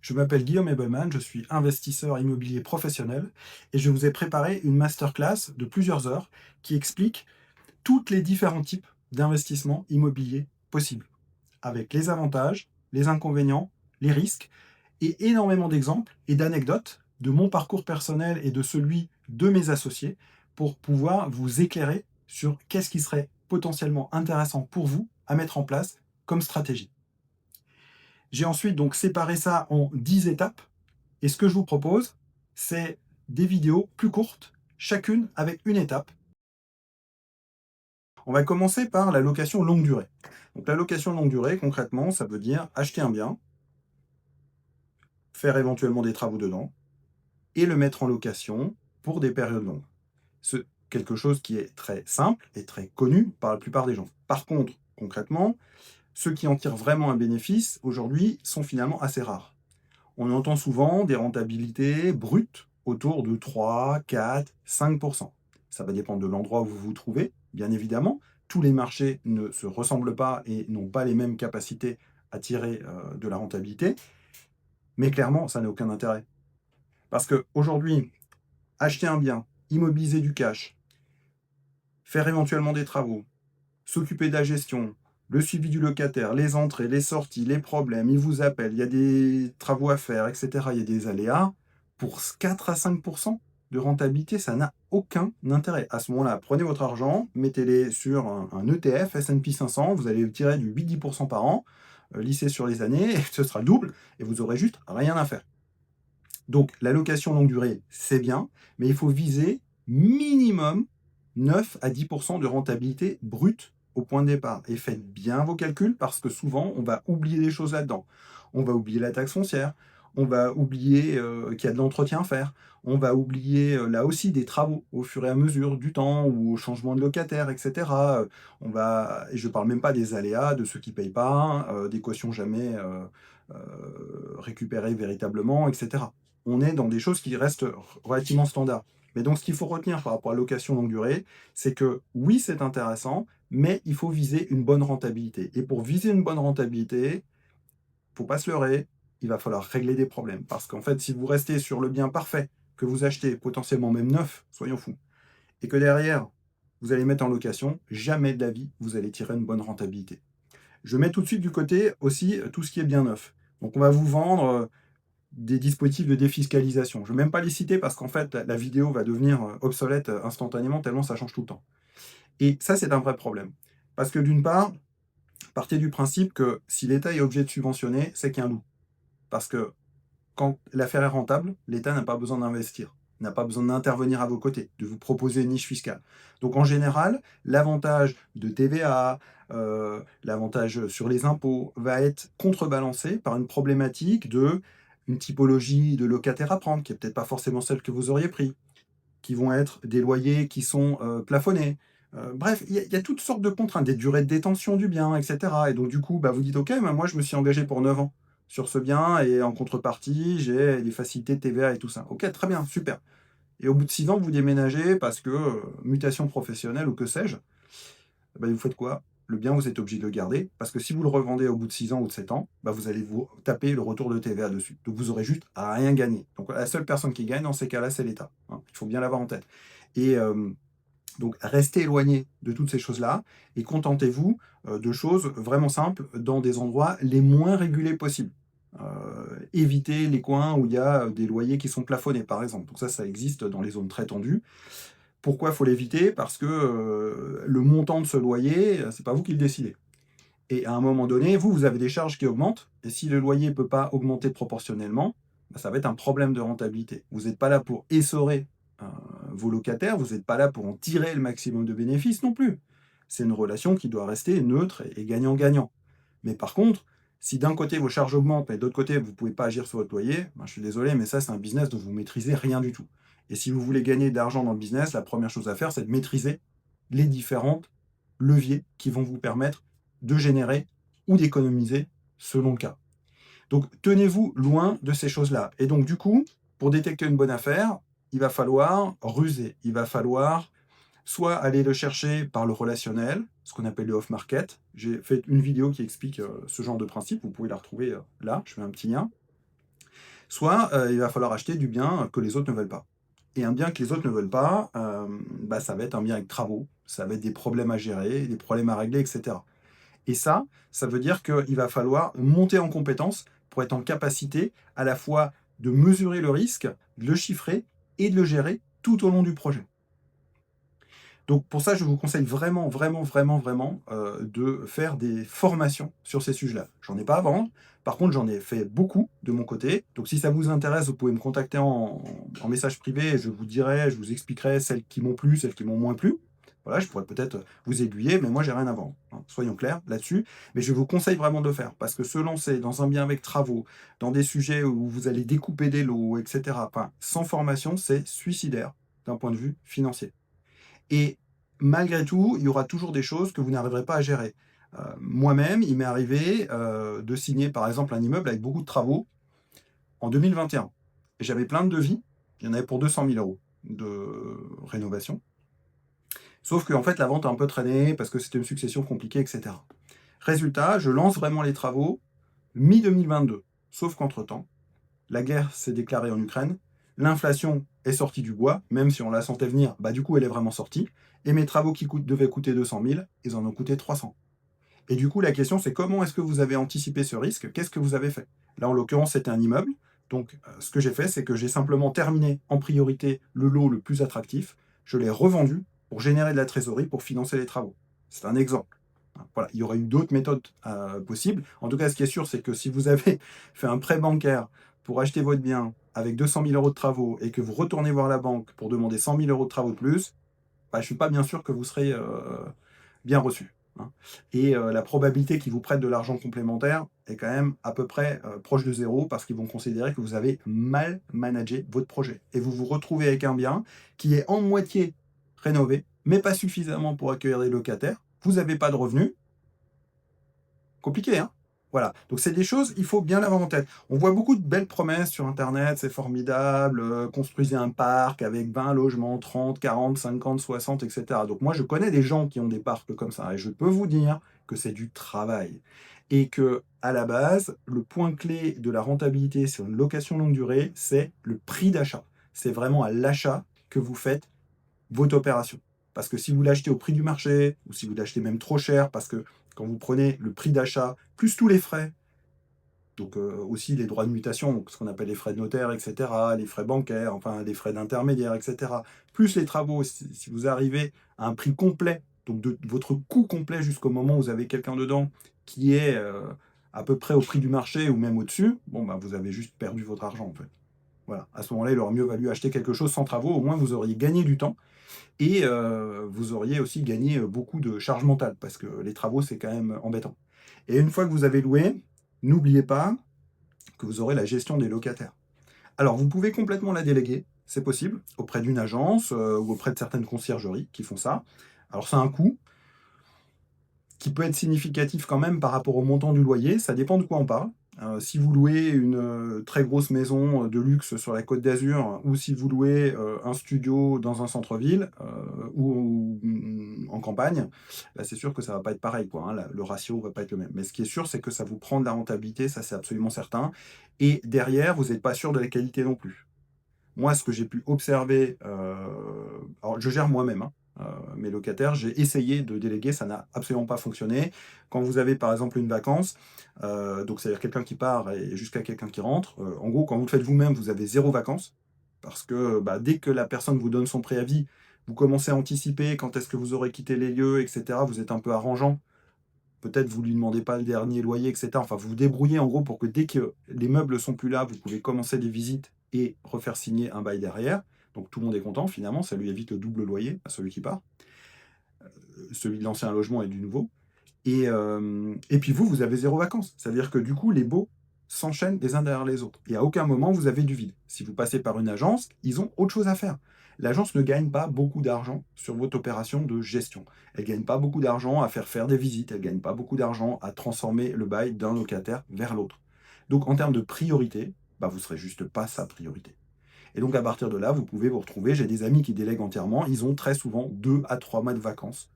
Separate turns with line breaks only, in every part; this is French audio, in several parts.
Je m'appelle Guillaume Ebelman, je suis investisseur immobilier professionnel et je vous ai préparé une masterclass de plusieurs heures qui explique toutes les différents types d'investissements immobiliers possibles, avec les avantages, les inconvénients, les risques et énormément d'exemples et d'anecdotes de mon parcours personnel et de celui de mes associés pour pouvoir vous éclairer sur qu'est-ce qui serait potentiellement intéressant pour vous à mettre en place comme stratégie. J'ai ensuite donc séparé ça en 10 étapes et ce que je vous propose, c'est des vidéos plus courtes, chacune avec une étape. On va commencer par la location longue durée. Donc la location longue durée, concrètement, ça veut dire acheter un bien, faire éventuellement des travaux dedans et le mettre en location pour des périodes longues. C'est quelque chose qui est très simple et très connu par la plupart des gens. Par contre, concrètement, ceux qui en tirent vraiment un bénéfice aujourd'hui sont finalement assez rares. On entend souvent des rentabilités brutes autour de 3, 4, 5. Ça va dépendre de l'endroit où vous vous trouvez, bien évidemment. Tous les marchés ne se ressemblent pas et n'ont pas les mêmes capacités à tirer de la rentabilité. Mais clairement, ça n'a aucun intérêt. Parce qu'aujourd'hui, acheter un bien, immobiliser du cash, faire éventuellement des travaux, s'occuper de la gestion, le suivi du locataire, les entrées, les sorties, les problèmes, il vous appelle, il y a des travaux à faire, etc. Il y a des aléas. Pour 4 à 5 de rentabilité, ça n'a aucun intérêt. À ce moment-là, prenez votre argent, mettez-les sur un ETF S&P 500, vous allez le tirer du 8-10 par an, lissez sur les années, et ce sera le double, et vous aurez juste rien à faire. Donc la location longue durée, c'est bien, mais il faut viser minimum 9 à 10 de rentabilité brute au point de départ. Et faites bien vos calculs parce que souvent, on va oublier des choses là-dedans. On va oublier la taxe foncière, on va oublier qu'il y a de l'entretien à faire, on va oublier là aussi des travaux au fur et à mesure du temps ou au changement de locataire, etc. Et je ne parle même pas des aléas, de ceux qui ne payent pas, des cautions jamais récupérées véritablement, etc. On est dans des choses qui restent relativement standards. Mais donc, ce qu'il faut retenir par rapport à la location longue durée, c'est que oui, c'est intéressant, mais il faut viser une bonne rentabilité. Et pour viser une bonne rentabilité, il ne faut pas se leurrer, il va falloir régler des problèmes. Parce qu'en fait, si vous restez sur le bien parfait que vous achetez, potentiellement même neuf, soyons fous, et que derrière, vous allez mettre en location, jamais de la vie, vous allez tirer une bonne rentabilité. Je mets tout de suite du côté aussi tout ce qui est bien neuf. Donc, on va vous vendre des dispositifs de défiscalisation. Je ne vais même pas les citer parce qu'en fait, la vidéo va devenir obsolète instantanément tellement ça change tout le temps. Et ça, c'est un vrai problème. Parce que d'une part, partez du principe que si l'État est obligé de subventionner, c'est qu'il y a un loup. Parce que quand l'affaire est rentable, l'État n'a pas besoin d'investir, n'a pas besoin d'intervenir à vos côtés, de vous proposer une niche fiscale. Donc en général, l'avantage de TVA, l'avantage sur les impôts va être contrebalancé par une problématique de une typologie de locataires à prendre, qui n'est peut-être pas forcément celle que vous auriez pris, qui vont être des loyers qui sont plafonnés. Bref, il y a toutes sortes de contraintes, des durées de détention du bien, etc. Et donc, du coup, bah, vous dites, OK, bah, moi, je me suis engagé pour 9 ans sur ce bien et en contrepartie, j'ai des facilités de TVA et tout ça. OK, très bien, super. Et au bout de 6 ans, vous déménagez parce que mutation professionnelle ou que sais-je, bah, vous faites quoi? Le bien, vous êtes obligé de le garder parce que si vous le revendez au bout de 6 ans ou de 7 ans, bah, vous allez vous taper le retour de TVA dessus. Donc, vous aurez juste à rien gagné. Donc, la seule personne qui gagne dans ces cas-là, c'est l'État, hein. Il faut bien l'avoir en tête. Et donc, restez éloigné de toutes ces choses-là et contentez-vous de choses vraiment simples dans des endroits les moins régulés possibles. Évitez les coins où il y a des loyers qui sont plafonnés, par exemple. Donc ça existe dans les zones très tendues. Pourquoi il faut l'éviter? Parce que le montant de ce loyer, c'est pas vous qui le décidez. Et à un moment donné, vous avez des charges qui augmentent. Et si le loyer ne peut pas augmenter proportionnellement, bah, ça va être un problème de rentabilité. Vous n'êtes pas là pour essorer euh, vos locataires, vous n'êtes pas là pour en tirer le maximum de bénéfices non plus. C'est une relation qui doit rester neutre et gagnant-gagnant. Mais par contre, si d'un côté vos charges augmentent, mais d'autre côté vous ne pouvez pas agir sur votre loyer, ben, je suis désolé, mais ça c'est un business dont vous ne maîtrisez rien du tout. Et si vous voulez gagner de l'argent dans le business, la première chose à faire, c'est de maîtriser les différents leviers qui vont vous permettre de générer ou d'économiser selon le cas. Donc tenez-vous loin de ces choses-là. Et donc du coup, pour détecter une bonne affaire, il va falloir ruser, il va falloir soit aller le chercher par le relationnel, ce qu'on appelle le off-market. J'ai fait une vidéo qui explique ce genre de principe, vous pouvez la retrouver là, je fais un petit lien. soit il va falloir acheter du bien que les autres ne veulent pas. Et un bien que les autres ne veulent pas, ça va être un bien avec travaux, ça va être des problèmes à gérer, des problèmes à régler, et cetera. Et ça veut dire qu'il va falloir monter en compétence pour être en capacité à la fois de mesurer le risque, de le chiffrer et de le gérer tout au long du projet. Donc pour ça, je vous conseille vraiment, vraiment, vraiment, vraiment de faire des formations sur ces sujets-là. J'en ai pas à vendre. Par contre, j'en ai fait beaucoup de mon côté. Donc si ça vous intéresse, vous pouvez me contacter en message privé et je vous dirai, je vous expliquerai celles qui m'ont plu, celles qui m'ont moins plu. Voilà, je pourrais peut-être vous aiguiller, mais moi, j'ai rien à vendre, hein. Soyons clairs là-dessus. Mais je vous conseille vraiment de le faire parce que se lancer dans un bien avec travaux, dans des sujets où vous allez découper des lots, etc., enfin, sans formation, c'est suicidaire d'un point de vue financier. Et malgré tout, il y aura toujours des choses que vous n'arriverez pas à gérer. Moi-même, il m'est arrivé de signer par exemple un immeuble avec beaucoup de travaux en 2021. Et j'avais plein de devis, il y en avait pour 200 000 euros de rénovation. Sauf qu'en fait, la vente a un peu traîné parce que c'était une succession compliquée, etc. Résultat, je lance vraiment les travaux mi-2022. Sauf qu'entre-temps, la guerre s'est déclarée en Ukraine, l'inflation est sortie du bois, même si on la sentait venir, du coup elle est vraiment sortie, et mes travaux qui devaient coûter 200 000, ils en ont coûté 300. Et du coup la question c'est comment est-ce que vous avez anticipé ce risque? Qu'est-ce que vous avez fait? Là en l'occurrence c'était un immeuble, donc ce que j'ai fait c'est que j'ai simplement terminé en priorité le lot le plus attractif, je l'ai revendu pour générer de la trésorerie pour financer les travaux. C'est un exemple. Voilà, il y aurait eu d'autres méthodes possibles. En tout cas, ce qui est sûr, c'est que si vous avez fait un prêt bancaire pour acheter votre bien avec 200 000 euros de travaux et que vous retournez voir la banque pour demander 100 000 euros de travaux de plus, je ne suis pas bien sûr que vous serez bien reçu, hein. Et la probabilité qu'ils vous prêtent de l'argent complémentaire est quand même à peu près proche de zéro parce qu'ils vont considérer que vous avez mal managé votre projet. Et vous vous retrouvez avec un bien qui est en moitié rénové, mais pas suffisamment pour accueillir des locataires. Vous n'avez pas de revenus. Compliqué, hein? Voilà, donc c'est des choses, il faut bien l'avoir en tête. On voit beaucoup de belles promesses sur internet, c'est formidable, construisez un parc avec 20 logements, 30, 40, 50, 60, et cetera. Donc moi, je connais des gens qui ont des parcs comme ça et je peux vous dire que c'est du travail et que à la base, le point clé de la rentabilité sur une location longue durée, c'est le prix d'achat. C'est vraiment à l'achat que vous faites votre opération. Parce que si vous l'achetez au prix du marché, ou si vous l'achetez même trop cher, parce que quand vous prenez le prix d'achat, plus tous les frais, donc aussi les droits de mutation, donc ce qu'on appelle les frais de notaire, etc., les frais bancaires, enfin les frais d'intermédiaire, etc., plus les travaux, si vous arrivez à un prix complet, donc de votre coût complet jusqu'au moment où vous avez quelqu'un dedans qui est à peu près au prix du marché ou même au-dessus, vous avez juste perdu votre argent en fait. Voilà. À ce moment-là, il aurait mieux valu acheter quelque chose sans travaux, au moins vous auriez gagné du temps et vous auriez aussi gagné beaucoup de charge mentale parce que les travaux, c'est quand même embêtant. Et une fois que vous avez loué, n'oubliez pas que vous aurez la gestion des locataires. Alors, vous pouvez complètement la déléguer, c'est possible, auprès d'une agence ou auprès de certaines conciergeries qui font ça. Alors, c'est un coût qui peut être significatif quand même par rapport au montant du loyer, ça dépend de quoi on parle. Si vous louez une très grosse maison de luxe sur la Côte d'Azur ou si vous louez un studio dans un centre-ville ou en campagne, c'est sûr que ça va pas être pareil, quoi, hein, le ratio va pas être le même. Mais ce qui est sûr, c'est que ça vous prend de la rentabilité, ça c'est absolument certain. Et derrière, vous n'êtes pas sûr de la qualité non plus. Moi, ce que j'ai pu observer, alors je gère moi-même, hein, mes locataires, j'ai essayé de déléguer, ça n'a absolument pas fonctionné. Quand vous avez par exemple une vacance, donc c'est-à-dire quelqu'un qui part et jusqu'à quelqu'un qui rentre, en gros, quand vous le faites vous-même, vous avez 0 vacances, parce que dès que la personne vous donne son préavis, vous commencez à anticiper quand est-ce que vous aurez quitté les lieux, etc. Vous êtes un peu arrangeant. Peut-être vous lui demandez pas le dernier loyer, etc. Enfin, vous vous débrouillez en gros pour que dès que les meubles sont plus là, vous pouvez commencer des visites et refaire signer un bail derrière. Donc tout le monde est content finalement, ça lui évite le double loyer à celui qui part, celui de l'ancien logement et du nouveau. Et puis vous avez 0 vacances. C'est-à-dire que du coup, les baux s'enchaînent les uns derrière les autres. Et à aucun moment, vous avez du vide. Si vous passez par une agence, ils ont autre chose à faire. L'agence ne gagne pas beaucoup d'argent sur votre opération de gestion. Elle ne gagne pas beaucoup d'argent à faire des visites. Elle ne gagne pas beaucoup d'argent à transformer le bail d'un locataire vers l'autre. Donc en termes de priorité, vous ne serez juste pas sa priorité. Et donc à partir de là, vous pouvez vous retrouver. J'ai des amis qui délèguent entièrement. Ils ont très souvent 2 à 3 mois de vacances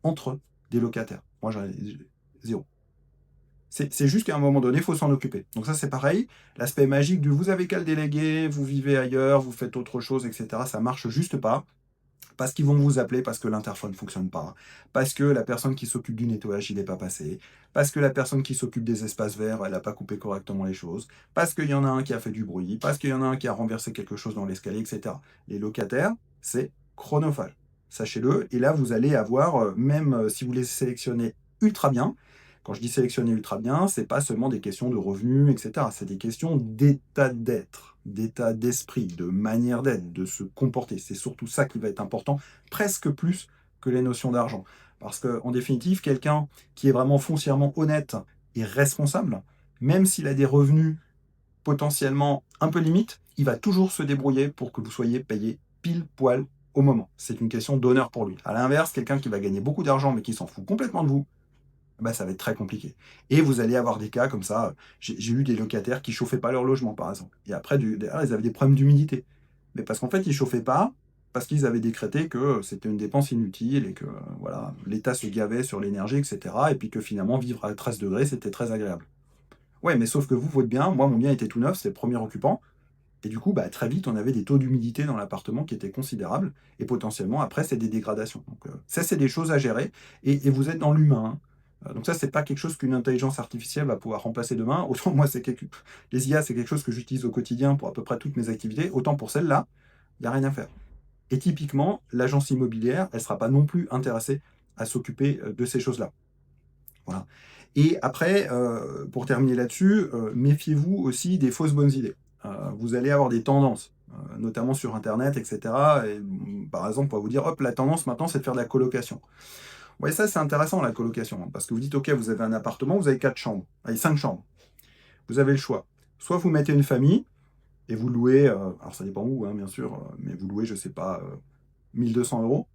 entre des locataires. Moi, j'en ai 0. C'est juste qu'à un moment donné, il faut s'en occuper. Donc ça, c'est pareil. L'aspect magique du vous avez qu'à le déléguer, vous vivez ailleurs, vous faites autre chose, etc. Ça marche juste pas. Parce qu'ils vont vous appeler parce que l'interphone ne fonctionne pas, parce que la personne qui s'occupe du nettoyage, il n'est pas passé, parce que la personne qui s'occupe des espaces verts, elle n'a pas coupé correctement les choses, parce qu'il y en a un qui a fait du bruit, parce qu'il y en a un qui a renversé quelque chose dans l'escalier, etc. Les locataires, c'est chronophage. Sachez-le, et là, vous allez avoir, même si vous les sélectionnez ultra bien, quand je dis sélectionner ultra bien, c'est pas seulement des questions de revenus, etc. C'est des questions d'état d'être, d'état d'esprit, de manière d'être, de se comporter. C'est surtout ça qui va être important, presque plus que les notions d'argent. Parce qu'en définitive, quelqu'un qui est vraiment foncièrement honnête et responsable, même s'il a des revenus potentiellement un peu limites, il va toujours se débrouiller pour que vous soyez payé pile poil au moment. C'est une question d'honneur pour lui. À l'inverse, quelqu'un qui va gagner beaucoup d'argent mais qui s'en fout complètement de vous, bah, ça va être très compliqué. Et vous allez avoir des cas comme ça. J'ai eu des locataires qui chauffaient pas leur logement, par exemple. Et après, derrière, ils avaient des problèmes d'humidité. Mais parce qu'en fait, ils chauffaient pas, parce qu'ils avaient décrété que c'était une dépense inutile et que voilà, l'État se gavait sur l'énergie, etc. Et puis que finalement, vivre à 13 degrés, c'était très agréable. Ouais, mais sauf que vous, votre bien, moi, mon bien était tout neuf, c'était le premier occupant. Et du coup, bah, très vite, on avait des taux d'humidité dans l'appartement qui étaient considérables. Et potentiellement, après, c'est des dégradations. Donc, ça, c'est des choses à gérer. Et vous êtes dans l'humain, hein. Donc ça, c'est pas quelque chose qu'une intelligence artificielle va pouvoir remplacer demain. Autant moi, les IA, c'est quelque chose que j'utilise au quotidien pour à peu près toutes mes activités. Autant pour celle-là, il n'y a rien à faire. Et typiquement, l'agence immobilière, elle ne sera pas non plus intéressée à s'occuper de ces choses-là. Voilà. Et après, pour terminer là-dessus, méfiez-vous aussi des fausses bonnes idées. Vous allez avoir des tendances, notamment sur Internet, etc. Et, par exemple, on va vous dire, hop, la tendance maintenant, c'est de faire de la colocation. Ouais, ça, c'est intéressant, la colocation, hein, parce que vous dites, OK, vous avez un appartement, vous avez 4 chambres, allez, 5 chambres. Vous avez le choix. Soit vous mettez une famille et vous louez, alors ça dépend où, hein, bien sûr, mais vous louez, je ne sais pas, 1 200 euros.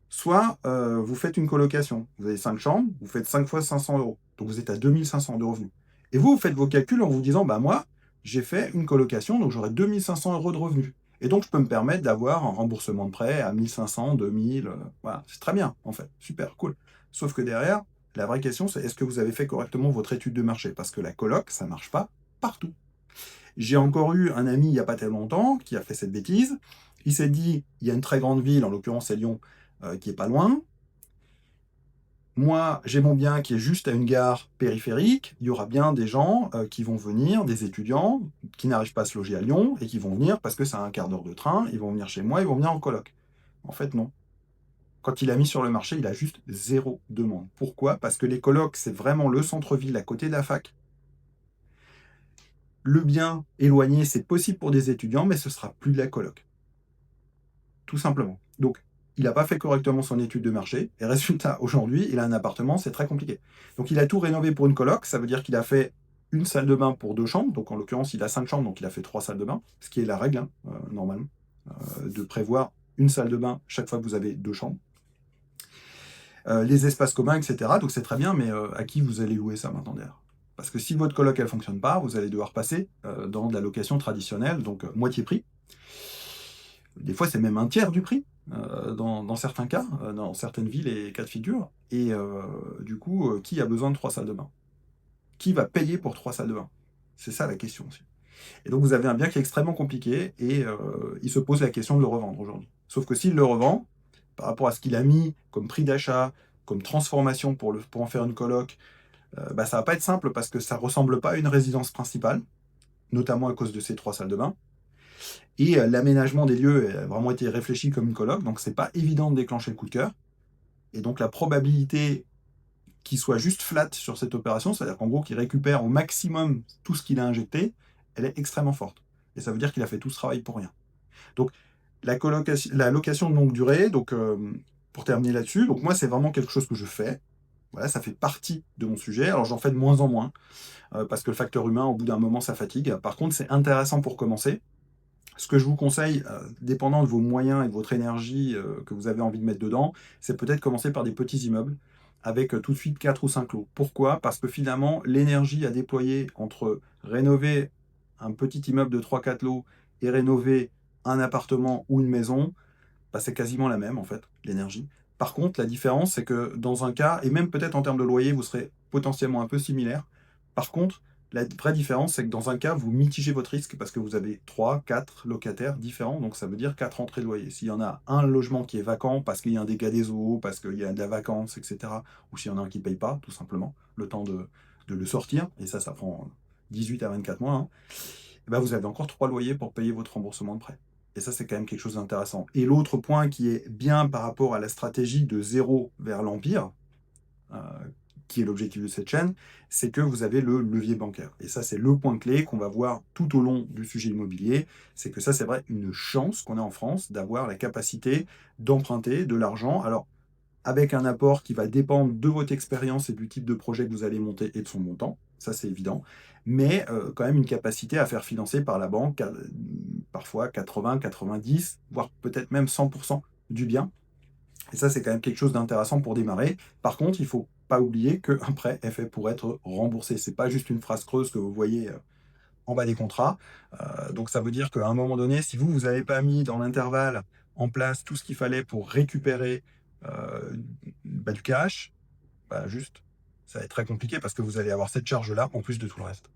Soit vous faites une colocation. Vous avez 5 chambres, vous faites 5 fois 500 euros. Donc vous êtes à 2500 de revenus. Et vous faites vos calculs en vous disant, bah moi, j'ai fait une colocation, donc j'aurai 2500 euros de revenus. Et donc je peux me permettre d'avoir un remboursement de prêt à 1500, 2000. Voilà, c'est très bien, en fait. Super, cool. Sauf que derrière, la vraie question, c'est est-ce que vous avez fait correctement votre étude de marché? Parce que la coloc, ça ne marche pas partout. J'ai encore eu un ami il n'y a pas très longtemps qui a fait cette bêtise. Il s'est dit, il y a une très grande ville, en l'occurrence c'est Lyon, qui est pas loin. Moi, j'ai mon bien qui est juste à une gare périphérique. Il y aura bien des gens qui vont venir, des étudiants qui n'arrivent pas à se loger à Lyon et qui vont venir parce que c'est un quart d'heure de train. Ils vont venir chez moi, ils vont venir en coloc. En fait, non. Quand il a mis sur le marché, il a juste zéro demande. Pourquoi? Parce que les colocs, c'est vraiment le centre-ville à côté de la fac. Le bien éloigné, c'est possible pour des étudiants, mais ce sera plus de la coloc. Tout simplement. Donc, il n'a pas fait correctement son étude de marché, et résultat, aujourd'hui, il a un appartement, c'est très compliqué. Donc, il a tout rénové pour une coloc, ça veut dire qu'il a fait une salle de bain pour 2 chambres, donc en l'occurrence, il a 5 chambres, donc il a fait 3 salles de bain, ce qui est la règle, hein, normalement, de prévoir une salle de bain chaque fois que vous avez 2 chambres. Les espaces communs, etc. Donc, c'est très bien, mais à qui vous allez louer ça maintenant derrière? Parce que si votre coloc, elle fonctionne pas, vous allez devoir passer dans de la location traditionnelle, donc moitié prix. Des fois, c'est même un tiers du prix, dans certains cas, dans certaines villes et cas de figure. Et du coup, qui a besoin de 3 salles de bain? Qui va payer pour 3 salles de bain? C'est ça la question aussi. Et donc, vous avez un bien qui est extrêmement compliqué et il se pose la question de le revendre aujourd'hui. Sauf que s'il le revend, par rapport à ce qu'il a mis comme prix d'achat, comme transformation pour en faire une coloc, bah, ça va pas être simple parce que ça ressemble pas à une résidence principale, notamment à cause de ces 3 salles de bain. Et l'aménagement des lieux a vraiment été réfléchi comme une coloc, donc c'est pas évident de déclencher le coup de cœur. Et donc la probabilité qu'il soit juste flat sur cette opération, c'est-à-dire qu'en gros qu'il récupère au maximum tout ce qu'il a injecté, elle est extrêmement forte. Et ça veut dire qu'il a fait tout ce travail pour rien. Donc la location de longue durée, donc pour terminer là-dessus, donc moi c'est vraiment quelque chose que je fais. Voilà, ça fait partie de mon sujet. Alors j'en fais de moins en moins, parce que le facteur humain, au bout d'un moment, ça fatigue. Par contre, c'est intéressant pour commencer. Ce que je vous conseille, dépendant de vos moyens et de votre énergie que vous avez envie de mettre dedans, c'est peut-être commencer par des petits immeubles avec tout de suite 4 ou 5 lots. Pourquoi? Parce que finalement, l'énergie à déployer entre rénover un petit immeuble de 3-4 lots et rénover un appartement ou une maison, bah, c'est quasiment la même en fait, l'énergie. Par contre, la différence, c'est que dans un cas, et même peut-être en termes de loyer, vous serez potentiellement un peu similaire. Par contre, la vraie différence, c'est que dans un cas, vous mitigez votre risque parce que vous avez 3, 4 locataires différents, donc ça veut dire 4 entrées de loyer. S'il y en a un logement qui est vacant parce qu'il y a un dégât des eaux, parce qu'il y a de la vacance, et cetera, ou s'il y en a un qui ne paye pas, tout simplement, le temps de le sortir, et ça prend 18 à 24 mois, hein, et ben vous avez encore 3 loyers pour payer votre remboursement de prêt. Et ça, c'est quand même quelque chose d'intéressant. Et l'autre point qui est bien par rapport à la stratégie de zéro vers l'empire, euh, qui est l'objectif de cette chaîne, c'est que vous avez le levier bancaire. Et ça, c'est le point clé qu'on va voir tout au long du sujet immobilier. C'est que ça, c'est vrai, une chance qu'on a en France d'avoir la capacité d'emprunter de l'argent. Alors, avec un apport qui va dépendre de votre expérience et du type de projet que vous allez monter et de son montant, ça c'est évident, mais quand même une capacité à faire financer par la banque, parfois 80, 90, voire peut-être même 100% du bien. Et ça, c'est quand même quelque chose d'intéressant pour démarrer. Par contre, il ne faut pas oublier qu'un prêt est fait pour être remboursé. Ce n'est pas juste une phrase creuse que vous voyez en bas des contrats. Donc ça veut dire qu'à un moment donné, si vous n'avez pas mis dans l'intervalle en place tout ce qu'il fallait pour récupérer euh, du cash, juste, ça va être très compliqué parce que vous allez avoir cette charge-là en plus de tout le reste.